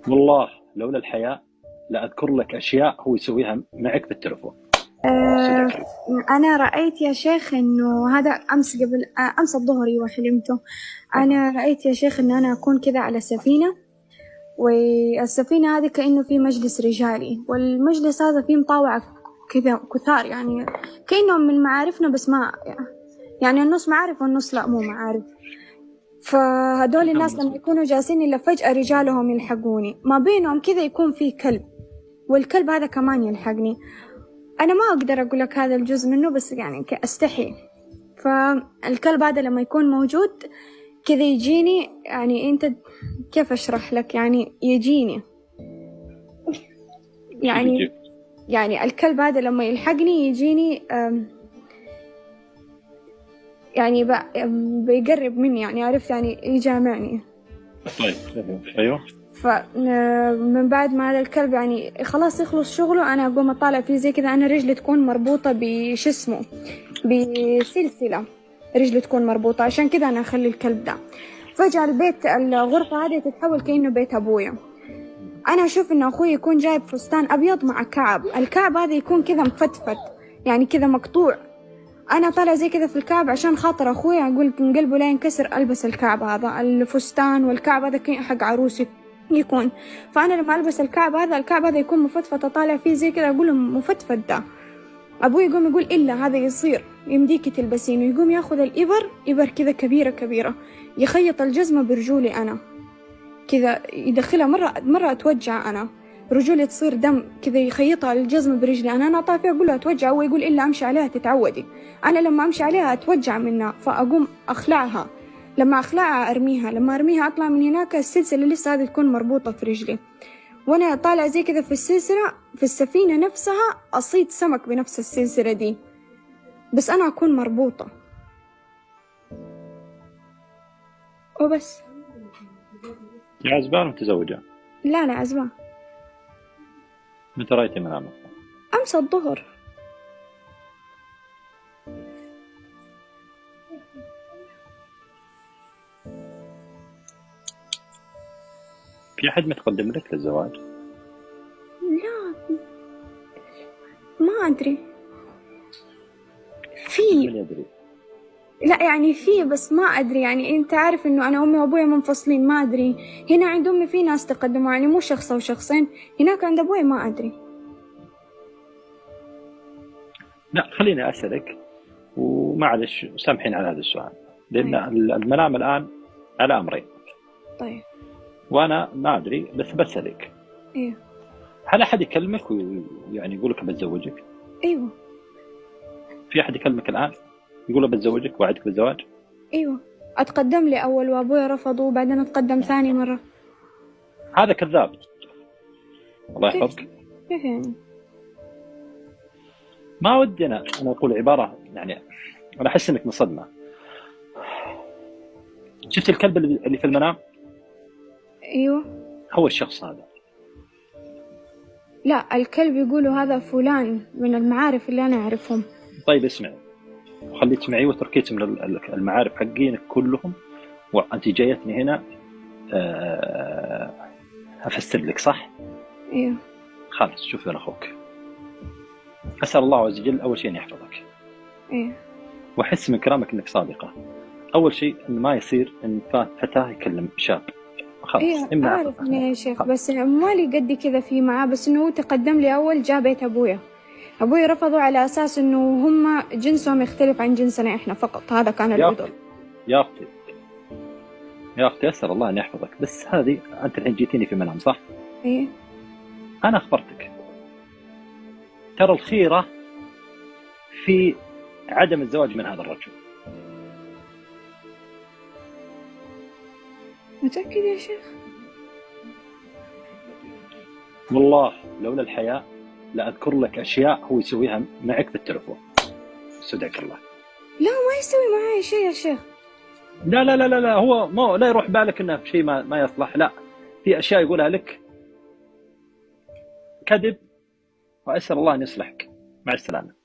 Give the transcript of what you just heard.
والله لولا الحياة لأذكر لك أشياء هو يسويها معك بالتلفون. آه، صدق. أنا رأيت يا شيخ إنه هذا أمس قبل أمس الظهر وحلمته. أنا رأيت يا شيخ إن أنا أكون كذا على سفينة، والسفينة هذه كأنه في مجلس رجالي، والمجلس هذا فيه مطاوعة كذا كثار، يعني كأنهم من معارفنا بس ما يعني النص معارف والنص لا مو معارف. فهدول الناس لما يكونوا جالسين إلا فجأة رجالهم يلحقوني، ما بينهم كذا يكون في كلب، والكلب هذا كمان يلحقني. أنا ما أقدر أقول لك هذا الجزء منه، بس يعني أستحي. فالكلب هذا لما يكون موجود كذا يجيني، يعني أنت كيف أشرح لك، يعني يجيني شو اللي يعني يجيك؟ يعني الكلب هذا لما يلحقني يجيني، يعني بيقرب مني، يعني عرفت يعني يجامعني. طيب. أيوه. فمن بعد ما هذا الكلب يعني خلاص يخلص شغله، أنا أقوم أطالع فيه زي كذا. أنا رجلي تكون مربوطة بش اسمه، بسلسلة، رجلي تكون مربوطة، عشان كذا أنا أخلي الكلب ده. فجأة الغرفة هذه تتحول كأنه بيت أبويا. أنا أشوف إن أخوي يكون جايب فستان أبيض مع كعب، الكعب هذا يكون كذا مفتفت، يعني كذا مقطوع. أنا طالع زي كذا في الكعب عشان خاطر أخوي، أقول إن قلبه لا ينكسر ألبس الكعب هذا، الفستان والكعب هذا حق عروسي يكون. فأنا لما ألبس الكعب هذا، الكعب هذا يكون مفتفت، أطالع فيه زي كذا أقول مفتفت ده. أبوي يقوم يقول إلا هذا يصير يمديكي تلبسينه، يقوم ياخذ إبر كذا كبيرة كبيرة، يخيط الجزمة برجولي أنا كذا، يدخلها مرة أتوجع أنا، رجولي تصير دم كذا، يخيطها الجزمة برجلي أنا طافية، أقول له أتوجع، هو يقول إلا أمشي عليها تتعودي. أنا لما أمشي عليها أتوجع منها، فأقوم أخلعها، لما أخلعها أرميها، لما أرميها أطلع من هناك، السلسلة لسه هذه تكون مربوطة في رجلي، وأنا طالع زي كذا في السلسلة في السفينة نفسها، أصيد سمك بنفس السلسلة دي، بس أنا أكون مربوطة وبس. يا عزبان متزوجة؟ لا عزبان. متى رأيتي منامك؟ أمس الظهر. في أحد متقدم لك للزواج؟ لا ما أدري. أجل في. من يدري. لا يعني في، بس ما أدري، يعني أنت عارف إنه أنا أمي وأبوي منفصلين، ما أدري. هنا عند أمي في ناس تقدموا، يعني مو شخص أو شخصين، هناك عند أبوي ما أدري. لا خليني أسألك، ومعلش سامحين على هذا السؤال، لأن طيب. المنام الآن على أمرين، طيب. وأنا ما أدري بس بسألك. أيوه. هل أحد يكلمك ويعني يقول لك بتزوجك؟ أيوه. في أحد يكلمك الآن يقول له بتزوجك، وعدك بالزواج؟ أيوه. أتقدم لي أول وأبوي رفضوا، وبعدين أتقدم ثاني مرة. هذا كذاب، الله كيف؟ يحفظك. كيف يعني؟ ما ودي أنا أقول عبارة، يعني أنا أحس إنك مصدمة. شفت الكلب اللي في المنام؟ أيوه. هو الشخص هذا. لا الكلب يقولوا هذا فلان من المعارف اللي أنا أعرفهم. طيب اسمعي، وخليك تسمعي وتركيز من المعارف حقينك كلهم، وأنت جايتني هنا أفسر لك صح؟ أيوه. خلاص شوف يا أخوك، أسأل الله عز وجل أول شيء أن يحفظك، أيوه. وأحس من كلامك أنك صادقة. أول شيء أن ما يصير أن فتاة يكلم شاب، خلاص ايه امنع اعرف خلاص. يا شيخ، بس مالي قدي كذا في معاه، بس انه هو تقدم لي اول، جاء بيت ابويا، ابوي رفضوا على اساس انه هم جنسهم يختلف عن جنسنا احنا فقط، هذا كان يا العذر. أختي يا أختي يا أختي، أسأل الله أن يحفظك، بس هذه أنت الحين جيتيني في منام صح؟ ايه. أنا أخبرتك، ترى الخيرة في عدم الزواج من هذا الرجل. متأكد يا شيخ؟ والله لولا الحياة لأذكر لك أشياء هو يسويها معك بالتلفون. صدق الله. لا ما يسوي معي شيء يا شيخ. لا لا لا لا, لا هو ما لا يروح بالك انه شيء ما يصلح، لا في اشياء يقولها لك كذب، واسال الله ان يصلحك. مع السلامه.